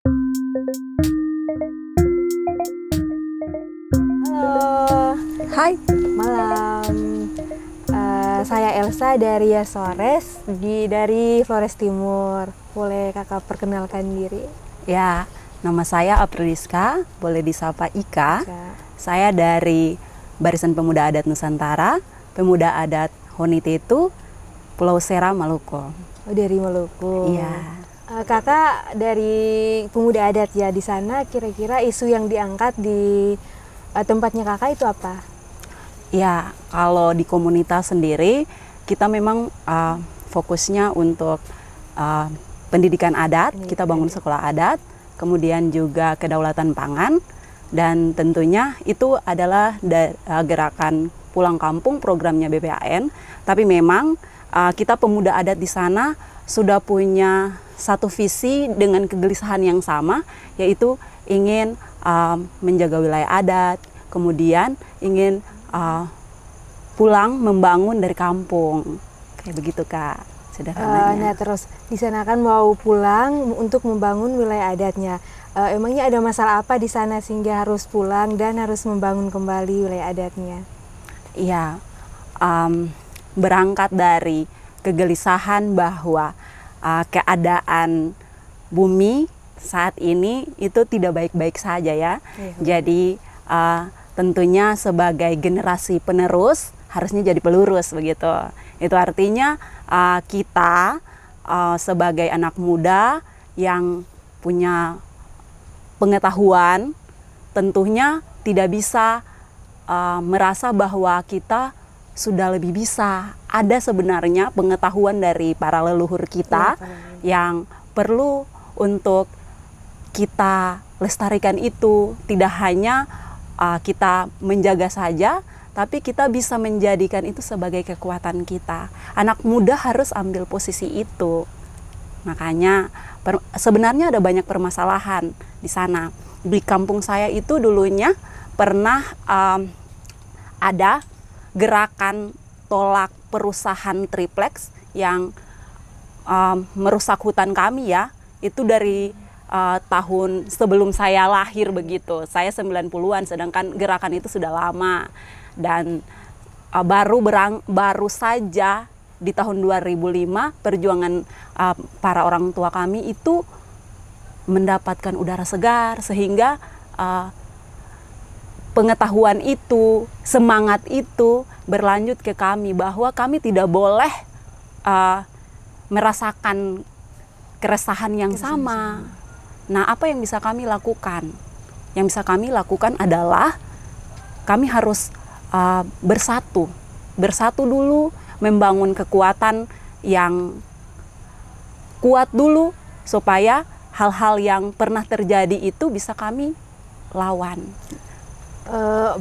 Halo, Hai, malam. Saya Elsa dari Yasores dari Flores Timur. Boleh kakak perkenalkan diri? ya, nama saya Apriliska, boleh disapa Ika. Kak. Saya dari Barisan Pemuda Adat Nusantara, Pemuda Adat Honitetu, Pulau Sera, Maluku. Oh, dari Maluku. Iya, Kakak dari pemuda adat ya di sana. Kira-kira isu yang diangkat di tempatnya kakak itu apa? ya, kalau di komunitas sendiri, kita memang fokusnya untuk uh, pendidikan adat, kita bangun sekolah adat, kemudian juga kedaulatan pangan, dan tentunya itu adalah gerakan pulang kampung programnya BPAN. Tapi memang kita pemuda adat di sana sudah punya satu visi dengan kegelisahan yang sama, yaitu ingin menjaga wilayah adat, kemudian ingin pulang membangun dari kampung, kayak begitu Kak, sederhananya. Nah terus di sana kan mau pulang untuk membangun wilayah adatnya. Emangnya ada masalah apa di sana sehingga harus pulang dan harus membangun kembali wilayah adatnya? Iya, berangkat dari kegelisahan bahwa keadaan bumi saat ini itu tidak baik-baik saja ya. Iya. Jadi tentunya sebagai generasi penerus harusnya jadi pelurus begitu. Itu artinya kita sebagai anak muda yang punya pengetahuan tentunya tidak bisa merasa bahwa kita sudah lebih bisa. Ada sebenarnya pengetahuan dari para leluhur kita yang perlu untuk kita lestarikan itu. Tidak hanya kita menjaga saja, tapi kita bisa menjadikan itu sebagai kekuatan kita. Anak muda harus ambil posisi itu. Makanya sebenarnya ada banyak permasalahan di sana. Di kampung saya itu dulunya pernah ada gerakan tolak perusahaan triplex yang merusak hutan kami ya. Itu dari tahun sebelum saya lahir begitu. Saya 90-an, sedangkan gerakan itu sudah lama. Dan baru saja di tahun 2005 perjuangan para orang tua kami itu mendapatkan udara segar, sehingga pengetahuan itu, semangat itu berlanjut ke kami bahwa kami tidak boleh merasakan keresahan yang sama. Nah, apa yang bisa kami lakukan? Yang bisa kami lakukan adalah kami harus bersatu dulu, membangun kekuatan yang kuat dulu supaya hal-hal yang pernah terjadi itu bisa kami lawan.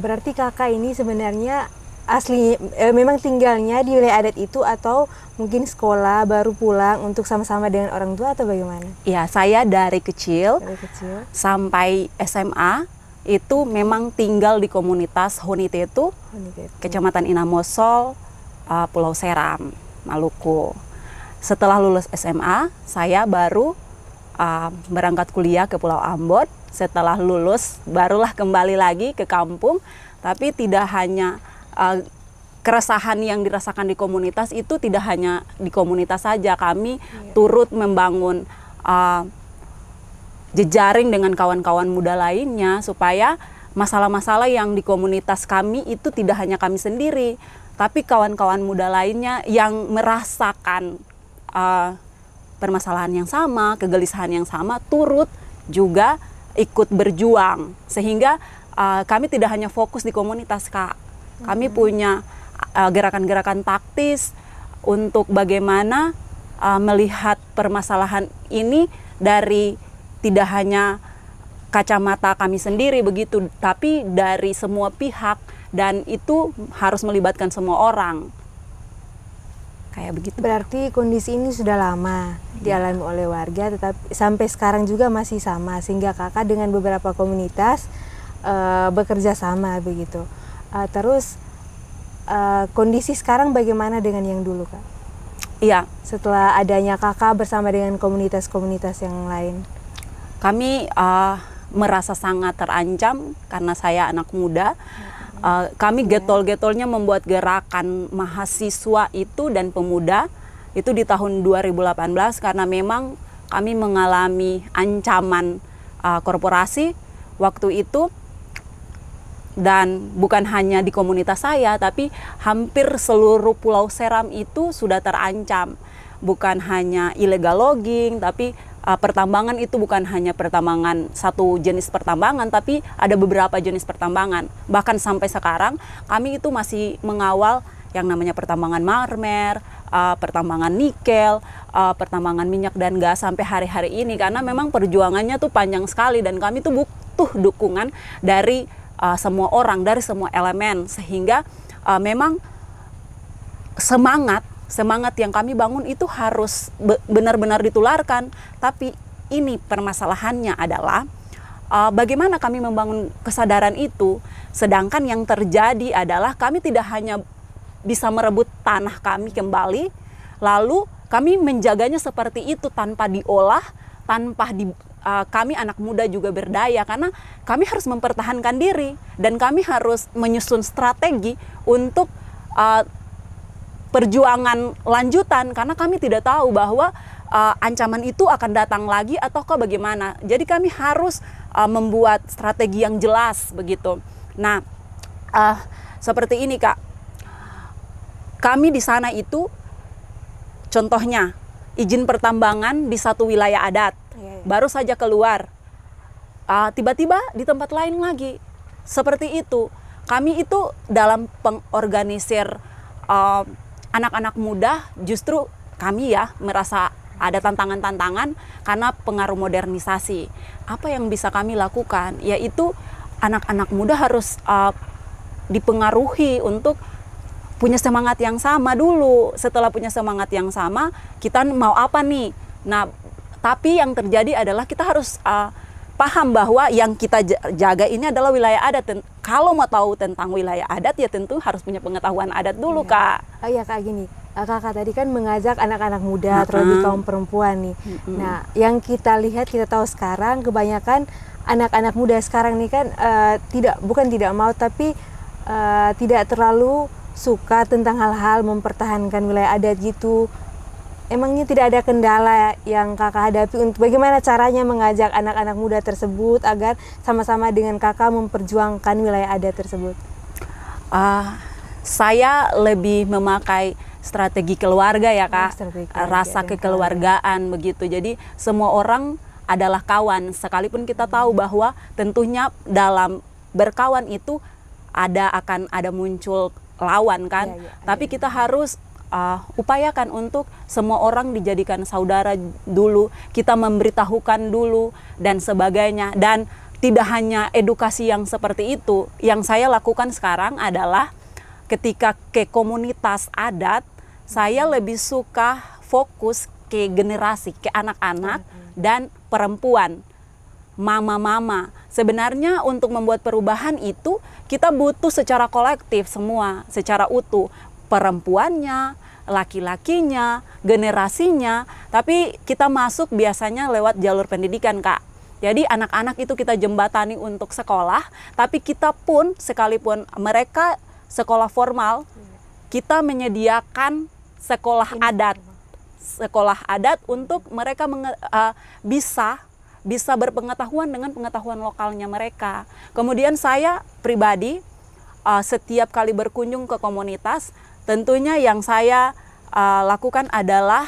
Berarti kakak ini sebenarnya asli memang tinggalnya di wilayah adat itu atau mungkin sekolah baru pulang untuk sama-sama dengan orang tua atau bagaimana? Ya, saya dari kecil sampai SMA itu memang tinggal di komunitas Honitetu, Kecamatan Inamosol, Pulau Seram, Maluku. Setelah lulus SMA, saya baru berangkat kuliah ke Pulau Ambon. Setelah lulus, barulah kembali lagi ke kampung, tapi tidak hanya keresahan yang dirasakan di komunitas itu tidak hanya di komunitas saja. Kami turut membangun jejaring dengan kawan-kawan muda lainnya supaya masalah-masalah yang di komunitas kami itu tidak hanya kami sendiri, tapi kawan-kawan muda lainnya yang merasakan permasalahan yang sama, kegelisahan yang sama, turut juga ikut berjuang. Sehingga kami tidak hanya fokus di komunitas, Kak. Kami punya gerakan-gerakan taktis untuk bagaimana melihat permasalahan ini dari tidak hanya kacamata kami sendiri begitu, tapi dari semua pihak, dan itu harus melibatkan semua orang. Kayak begitu. Berarti kondisi ini sudah lama dialami oleh warga, tetapi sampai sekarang juga masih sama, sehingga kakak dengan beberapa komunitas bekerja sama begitu. Terus kondisi sekarang bagaimana dengan yang dulu, Kak? Iya. Setelah adanya kakak bersama dengan komunitas-komunitas yang lain. kami merasa sangat terancam karena saya anak muda. Kami getol-getolnya membuat gerakan mahasiswa itu dan pemuda itu di tahun 2018 karena memang kami mengalami ancaman korporasi waktu itu, dan bukan hanya di komunitas saya tapi hampir seluruh Pulau Seram itu sudah terancam. Bukan hanya illegal logging, tapi pertambangan itu bukan hanya pertambangan satu jenis pertambangan, tapi ada beberapa jenis pertambangan. Bahkan sampai sekarang kami itu masih mengawal yang namanya pertambangan marmer, pertambangan nikel, pertambangan minyak dan gas sampai hari-hari ini, karena memang perjuangannya tuh panjang sekali dan kami tuh butuh dukungan dari semua orang, dari semua elemen, sehingga memang semangat yang kami bangun itu harus benar-benar ditularkan. Tapi ini permasalahannya adalah bagaimana kami membangun kesadaran itu, sedangkan yang terjadi adalah kami tidak hanya bisa merebut tanah kami kembali, lalu kami menjaganya seperti itu tanpa diolah, tanpa kami anak muda juga berdaya, karena kami harus mempertahankan diri dan kami harus menyusun strategi untuk perjuangan lanjutan, karena kami tidak tahu bahwa ancaman itu akan datang lagi ataukah bagaimana. Jadi kami harus membuat strategi yang jelas begitu. Nah, seperti ini Kak, kami di sana itu contohnya izin pertambangan di satu wilayah adat baru saja keluar, tiba-tiba di tempat lain lagi seperti itu. Kami itu dalam pengorganisir anak-anak muda, justru kami ya merasa ada tantangan-tantangan karena pengaruh modernisasi. Apa yang bisa kami lakukan? Yaitu anak-anak muda harus dipengaruhi untuk punya semangat yang sama dulu. Setelah punya semangat yang sama, kita mau apa nih? Nah, tapi yang terjadi adalah kita harus paham bahwa yang kita jaga ini adalah wilayah adat. Kalau mau tahu tentang wilayah adat ya tentu harus punya pengetahuan adat dulu, Kak. Oh iya Kak, gini, Kakak tadi kan mengajak anak-anak muda, terlebih kaum perempuan nih. Nah, yang kita lihat, kita tahu sekarang kebanyakan anak-anak muda sekarang nih kan bukan tidak mau, tapi tidak terlalu suka tentang hal-hal mempertahankan wilayah adat gitu. Emangnya tidak ada kendala yang Kakak hadapi untuk bagaimana caranya mengajak anak-anak muda tersebut agar sama-sama dengan Kakak memperjuangkan wilayah adat tersebut? Saya lebih memakai strategi keluarga ya Kak, rasa kekeluargaan begitu. Jadi semua orang adalah kawan, sekalipun kita tahu bahwa tentunya dalam berkawan itu akan ada muncul lawan kan. Tapi kita harus upayakan untuk semua orang dijadikan saudara dulu, kita memberitahukan dulu dan sebagainya. Dan tidak hanya edukasi yang seperti itu, yang saya lakukan sekarang adalah ketika ke komunitas adat, saya lebih suka fokus ke generasi, ke anak-anak dan perempuan, mama-mama. Sebenarnya untuk membuat perubahan itu kita butuh secara kolektif semua, secara utuh, perempuannya, laki-lakinya, generasinya, tapi kita masuk biasanya lewat jalur pendidikan, Kak. Jadi anak-anak itu kita jembatani untuk sekolah, tapi kita pun sekalipun mereka sekolah formal, kita menyediakan sekolah adat untuk mereka bisa berpengetahuan dengan pengetahuan lokalnya mereka. Kemudian saya pribadi setiap kali berkunjung ke komunitas, tentunya yang saya lakukan adalah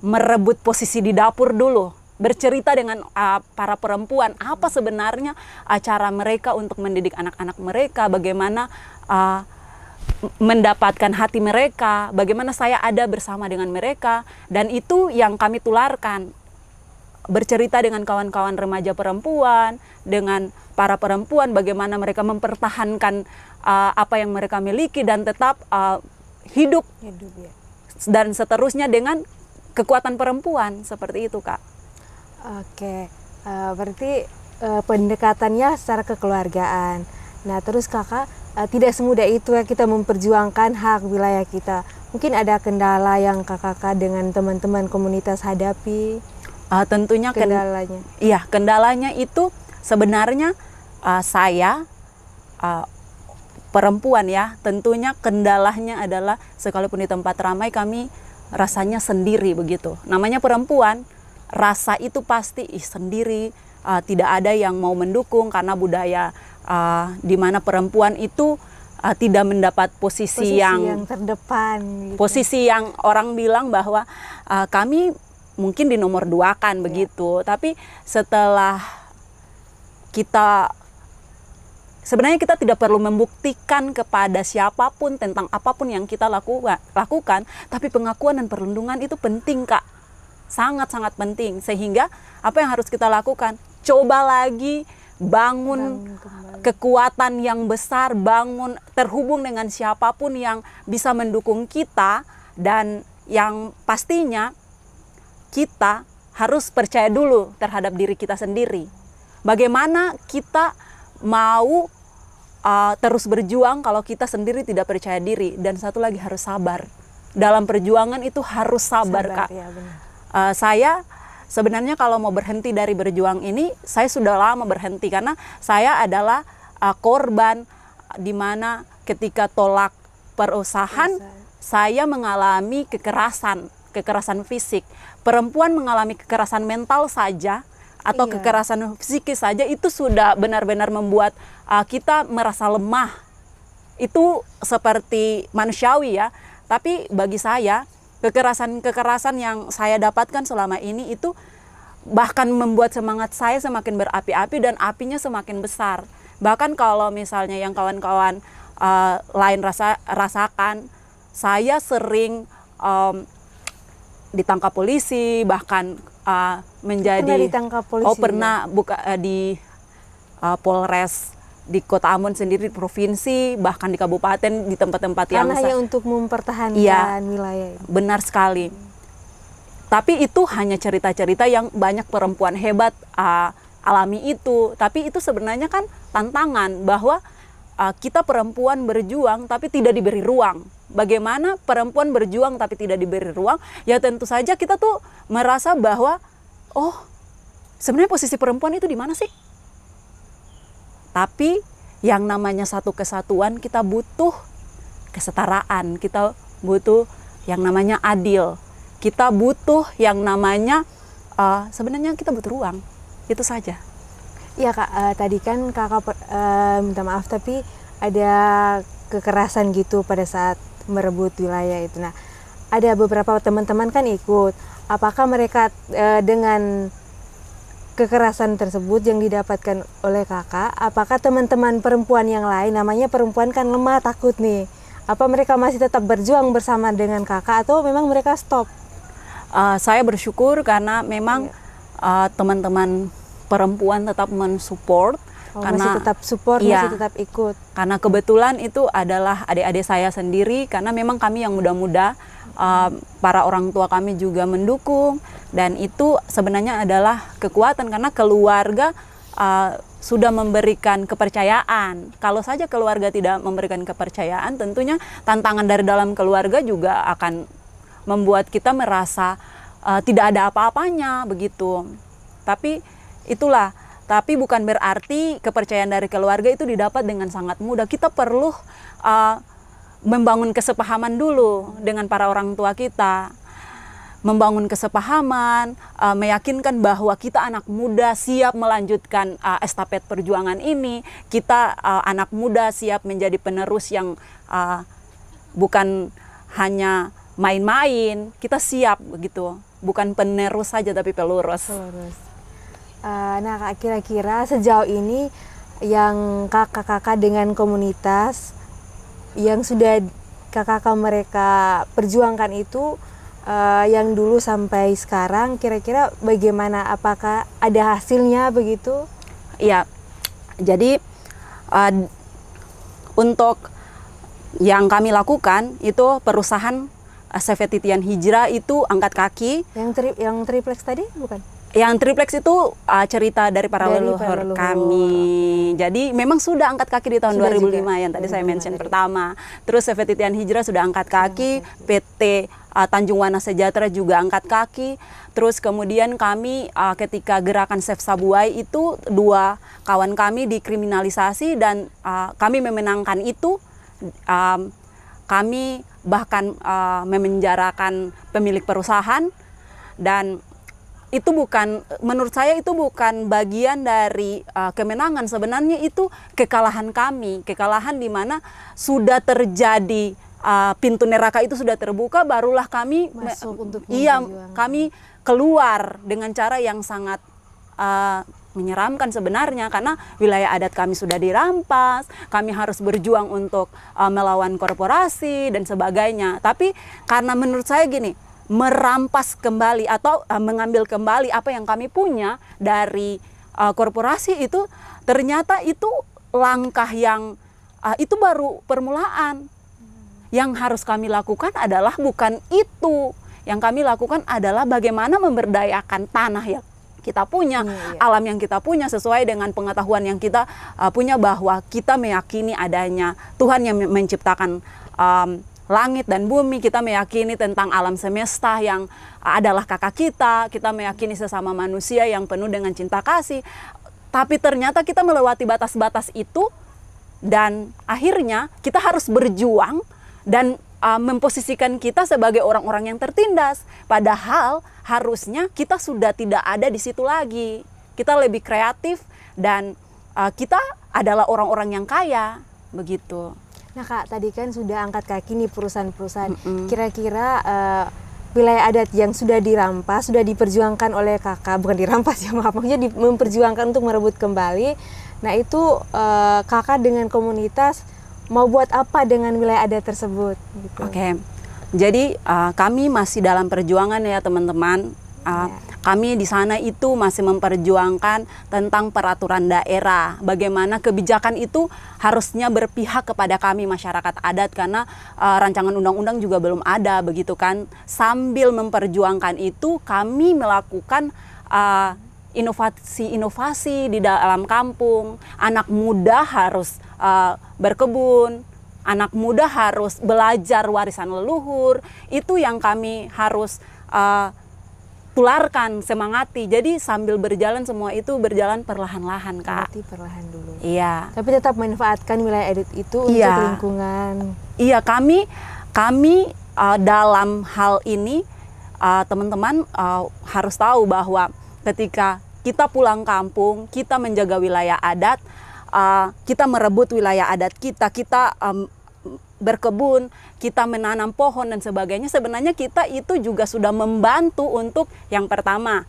merebut posisi di dapur dulu, bercerita dengan para perempuan apa sebenarnya cara mereka untuk mendidik anak-anak mereka, bagaimana mendapatkan hati mereka, bagaimana saya ada bersama dengan mereka, dan itu yang kami tularkan. Bercerita dengan kawan-kawan remaja perempuan, dengan para perempuan, bagaimana mereka mempertahankan apa yang mereka miliki dan tetap hidup ya. Dan seterusnya dengan kekuatan perempuan, seperti itu, Kak. Oke, berarti pendekatannya secara kekeluargaan. Nah, terus Kakak tidak semudah itu ya kita memperjuangkan hak wilayah kita. Mungkin ada kendala yang Kakak dengan teman-teman komunitas hadapi? Tentunya kendalanya. Iya, kendalanya itu sebenarnya saya perempuan ya, tentunya kendalanya adalah sekalipun di tempat ramai kami rasanya sendiri begitu. Namanya perempuan, rasa itu pasti sendiri, tidak ada yang mau mendukung karena budaya di mana perempuan itu tidak mendapat posisi yang terdepan gitu. Posisi yang orang bilang bahwa kami mungkin di nomor 2 kan begitu. Tapi setelah kita sebenarnya kita tidak perlu membuktikan kepada siapapun tentang apapun yang kita lakukan, tapi pengakuan dan perlindungan itu penting, Kak. Sangat-sangat penting. Sehingga apa yang harus kita lakukan? Coba lagi bangun kekuatan yang besar, bangun terhubung dengan siapapun yang bisa mendukung kita, dan yang pastinya kita harus percaya dulu terhadap diri kita sendiri. Bagaimana kita mau terus berjuang kalau kita sendiri tidak percaya diri? Dan satu lagi, harus sabar. Dalam perjuangan itu harus sabar, Kak. Ya, benar. Saya sebenarnya kalau mau berhenti dari berjuang ini, saya sudah lama berhenti karena saya adalah korban di mana ketika tolak perusahaan saya mengalami kekerasan fisik. Perempuan mengalami kekerasan mental saja atau kekerasan psikis saja itu sudah benar-benar membuat kita merasa lemah. Itu seperti manusiawi ya. Tapi bagi saya, kekerasan yang saya dapatkan selama ini itu bahkan membuat semangat saya semakin berapi-api dan apinya semakin besar. Bahkan kalau misalnya yang kawan-kawan lain rasakan, saya sering ditangkap polisi, bahkan menjadi pernah ditangkap polisi, pernah di Polres di Kota Ambon sendiri, provinsi, bahkan di kabupaten, di tempat-tempat yang hanya untuk mempertahankan wilayah. Benar sekali. Tapi itu hanya cerita-cerita yang banyak perempuan hebat alami itu. Tapi itu sebenarnya kan tantangan bahwa kita perempuan berjuang tapi tidak diberi ruang. Bagaimana perempuan berjuang tapi tidak diberi ruang? Ya tentu saja kita tuh merasa bahwa sebenarnya posisi perempuan itu di mana sih? Tapi yang namanya satu kesatuan, kita butuh kesetaraan, kita butuh yang namanya adil, kita butuh yang namanya sebenarnya kita butuh ruang. Itu saja. Iya, Kak, tadi kan Kakak minta maaf tapi ada kekerasan gitu pada saat merebut wilayah itu. Nah, ada beberapa teman-teman kan ikut. Apakah mereka dengan kekerasan tersebut yang didapatkan oleh Kakak, apakah teman-teman perempuan yang lain, namanya perempuan kan lemah, takut nih, apa mereka masih tetap berjuang bersama dengan Kakak atau memang mereka stop? Saya bersyukur karena memang teman-teman perempuan tetap mensupport. Karena masih tetap support, masih tetap ikut. Karena kebetulan itu adalah adik-adik saya sendiri, karena memang kami yang muda-muda, para orang tua kami juga mendukung, dan itu sebenarnya adalah kekuatan karena keluarga sudah memberikan kepercayaan. Kalau saja keluarga tidak memberikan kepercayaan, tentunya tantangan dari dalam keluarga juga akan membuat kita merasa tidak ada apa-apanya begitu. Tapi itulah. Tapi bukan berarti kepercayaan dari keluarga itu didapat dengan sangat mudah. Kita perlu membangun kesepahaman dulu dengan para orang tua kita. Membangun kesepahaman, meyakinkan bahwa kita anak muda siap melanjutkan estafet perjuangan ini. Kita anak muda siap menjadi penerus yang bukan hanya main-main. Kita siap begitu. Bukan penerus saja tapi pelurus. Nah, Kak, kira-kira sejauh ini yang kakak-kakak dengan komunitas yang sudah kakak-kakak mereka perjuangkan itu yang dulu sampai sekarang, kira-kira bagaimana? Apakah ada hasilnya begitu? Iya, jadi untuk yang kami lakukan itu perusahaan CV Titian Hijrah itu angkat kaki. Yang triplex tadi bukan? Yang triplex itu cerita dari para Dari leluhur para leluhur. kami. Jadi memang sudah angkat kaki di tahun Sudah 2005 juga. yang tadi saya 2005 mention tadi. pertama. Terus CV Titian Hijrah sudah angkat kaki, PT Tanjung Wana Sejahtera juga angkat kaki. Terus kemudian kami ketika gerakan Save Sabuai itu 2 kawan kami dikriminalisasi dan kami memenangkan itu. Kami bahkan memenjarakan pemilik perusahaan, dan itu bukan, menurut saya itu bukan bagian dari kemenangan. Sebenarnya itu kekalahan kami, kekalahan di mana sudah terjadi pintu neraka itu sudah terbuka, barulah kami Masuk untuk iya, memperjuangkan. kami keluar dengan cara yang sangat menyeramkan sebenarnya, karena wilayah adat kami sudah dirampas, kami harus berjuang untuk melawan korporasi dan sebagainya. Tapi karena menurut saya gini, merampas kembali atau mengambil kembali apa yang kami punya dari korporasi itu, ternyata itu langkah yang itu baru permulaan. Yang harus kami lakukan adalah bukan itu. Yang kami lakukan adalah bagaimana memberdayakan tanah yang kita punya, alam yang kita punya, sesuai dengan pengetahuan yang kita punya, bahwa kita meyakini adanya Tuhan yang menciptakan langit dan bumi. Kita meyakini tentang alam semesta yang adalah kakak kita meyakini sesama manusia yang penuh dengan cinta kasih. Tapi ternyata kita melewati batas-batas itu, dan akhirnya kita harus berjuang dan memposisikan kita sebagai orang-orang yang tertindas. Padahal harusnya kita sudah tidak ada di situ lagi. Kita lebih kreatif dan kita adalah orang-orang yang kaya, begitu. Nah Kak, tadi kan sudah angkat kaki nih perusahaan-perusahaan. Kira-kira wilayah adat yang sudah dirampas, sudah diperjuangkan oleh Kakak, bukan dirampas ya, maaf, maksudnya memperjuangkan untuk merebut kembali. Nah itu Kakak dengan komunitas mau buat apa dengan wilayah adat tersebut? Gitu. Oke, jadi kami masih dalam perjuangan ya teman-teman. Kami di sana itu masih memperjuangkan tentang peraturan daerah. Bagaimana kebijakan itu harusnya berpihak kepada kami masyarakat adat, karena rancangan undang-undang juga belum ada, begitu kan. Sambil memperjuangkan itu, kami melakukan inovasi-inovasi di dalam kampung. Anak muda harus berkebun, anak muda harus belajar warisan leluhur. Itu yang kami harus tularkan, semangati. Jadi sambil berjalan semua itu berjalan perlahan-lahan, Kak. Berarti perlahan dulu. Iya. Tapi tetap manfaatkan wilayah adat itu untuk lingkungan. Iya, kami dalam hal ini teman-teman harus tahu bahwa ketika kita pulang kampung, kita menjaga wilayah adat, kita merebut wilayah adat kita berkebun, kita menanam pohon dan sebagainya. Sebenarnya kita itu juga sudah membantu untuk yang pertama,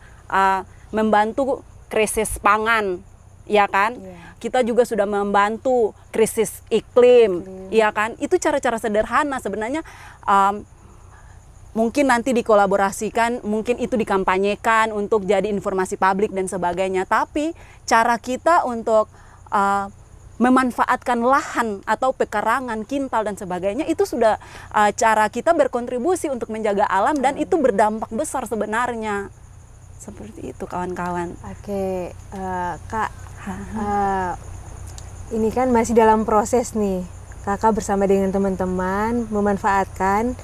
membantu krisis pangan, ya kan? Kita juga sudah membantu krisis iklim, ya kan? Itu cara-cara sederhana sebenarnya. Mungkin nanti dikolaborasikan, mungkin itu dikampanyekan untuk jadi informasi publik dan sebagainya. Tapi cara kita untuk memanfaatkan lahan atau pekarangan, kintal dan sebagainya, itu sudah cara kita berkontribusi untuk menjaga alam, dan itu berdampak besar sebenarnya. Seperti itu, kawan-kawan. Oke, Kak, ini kan masih dalam proses nih. Kakak bersama dengan teman-teman memanfaatkan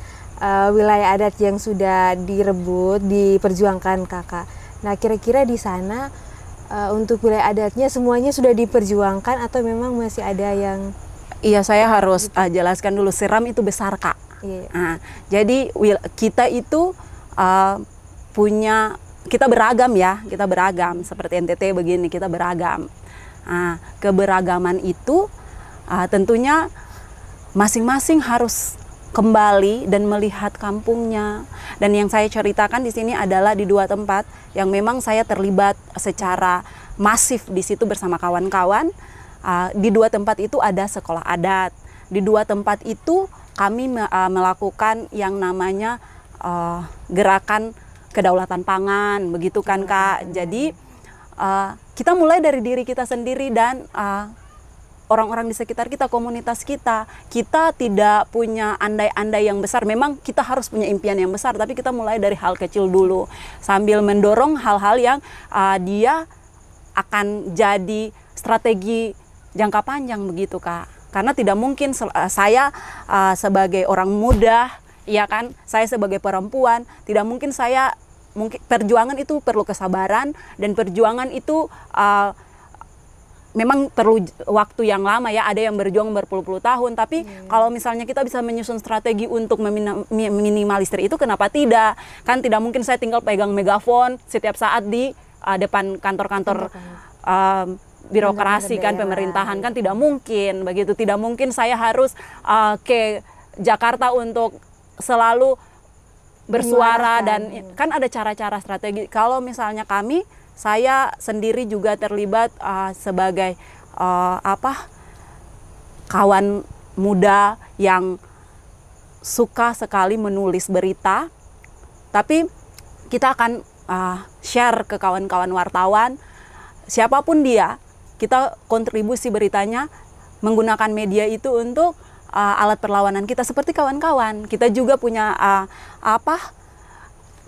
wilayah adat yang sudah direbut, diperjuangkan Kakak. Nah, kira-kira di sana untuk wilayah adatnya semuanya sudah diperjuangkan atau memang masih ada yang... Iya, saya harus jelaskan dulu, Seram itu besar, Kak. Nah, jadi kita itu kita beragam ya, kita beragam. Seperti NTT begini, kita beragam. Nah, keberagaman itu tentunya masing-masing harus kembali dan melihat kampungnya. Dan yang saya ceritakan di sini adalah di 2 tempat yang memang saya terlibat secara masif di situ bersama kawan-kawan. Di 2 tempat itu ada sekolah adat. Di 2 tempat itu kami melakukan yang namanya gerakan kedaulatan pangan, begitu kan, Kak. Jadi kita mulai dari diri kita sendiri, dan orang-orang di sekitar kita, komunitas kita. Kita tidak punya andai-andai yang besar. Memang kita harus punya impian yang besar, tapi kita mulai dari hal kecil dulu, sambil mendorong hal-hal yang dia akan jadi strategi jangka panjang begitu, Kak. Karena tidak mungkin saya sebagai orang muda, ya kan, saya sebagai perempuan, tidak mungkin perjuangan itu perlu kesabaran, dan perjuangan itu memang perlu waktu yang lama ya. Ada yang berjuang berpuluh-puluh tahun, tapi kalau misalnya kita bisa menyusun strategi untuk meminimalisir itu, kenapa tidak? Kan tidak mungkin saya tinggal pegang megafon setiap saat di depan kantor-kantor birokrasi kan, pemerintahan kan, tidak mungkin begitu. Tidak mungkin saya harus ke Jakarta untuk selalu bersuara, dan kan ada cara-cara strategi. Kalau misalnya saya sendiri juga terlibat sebagai kawan muda yang suka sekali menulis berita, tapi kita akan share ke kawan-kawan wartawan, siapapun dia, kita kontribusi beritanya menggunakan media itu untuk alat perlawanan kita. Seperti kawan-kawan, kita juga punya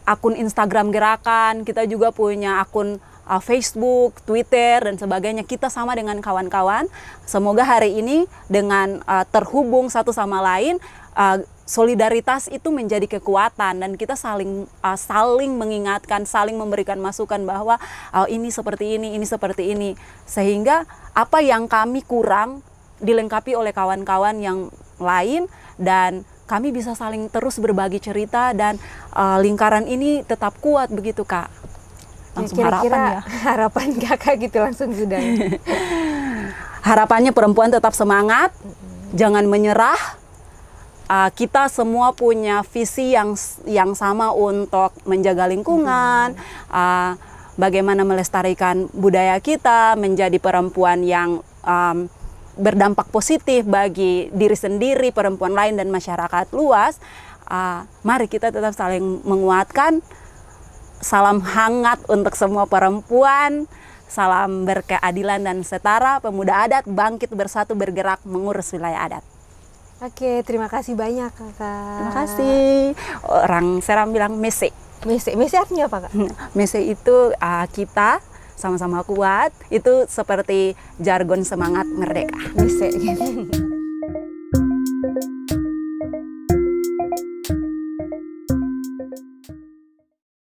akun Instagram Gerakan, kita juga punya akun Facebook, Twitter, dan sebagainya. Kita sama dengan kawan-kawan. Semoga hari ini dengan terhubung satu sama lain, solidaritas itu menjadi kekuatan, dan kita saling mengingatkan, saling memberikan masukan bahwa ini seperti ini, sehingga apa yang kami kurang dilengkapi oleh kawan-kawan yang lain, dan kami bisa saling terus berbagi cerita, dan lingkaran ini tetap kuat begitu, Kak. Langsung Kira-kira harapan ya. harapan Kakak gitu langsung sudah. Harapannya perempuan tetap semangat, jangan menyerah. Kita semua punya visi yang sama untuk menjaga lingkungan, bagaimana melestarikan budaya kita, menjadi perempuan yang berdampak positif bagi diri sendiri, perempuan lain, dan masyarakat luas. Mari kita tetap saling menguatkan. Salam hangat untuk semua perempuan. Salam berkeadilan dan setara. Pemuda adat bangkit bersatu bergerak mengurus wilayah adat. Oke, terima kasih banyak Kakak. Terima kasih. Orang Seram bilang mese. Mese artinya apa, Kak? Mese itu kita sama-sama kuat. Itu seperti jargon semangat merdeka. Mese gitu.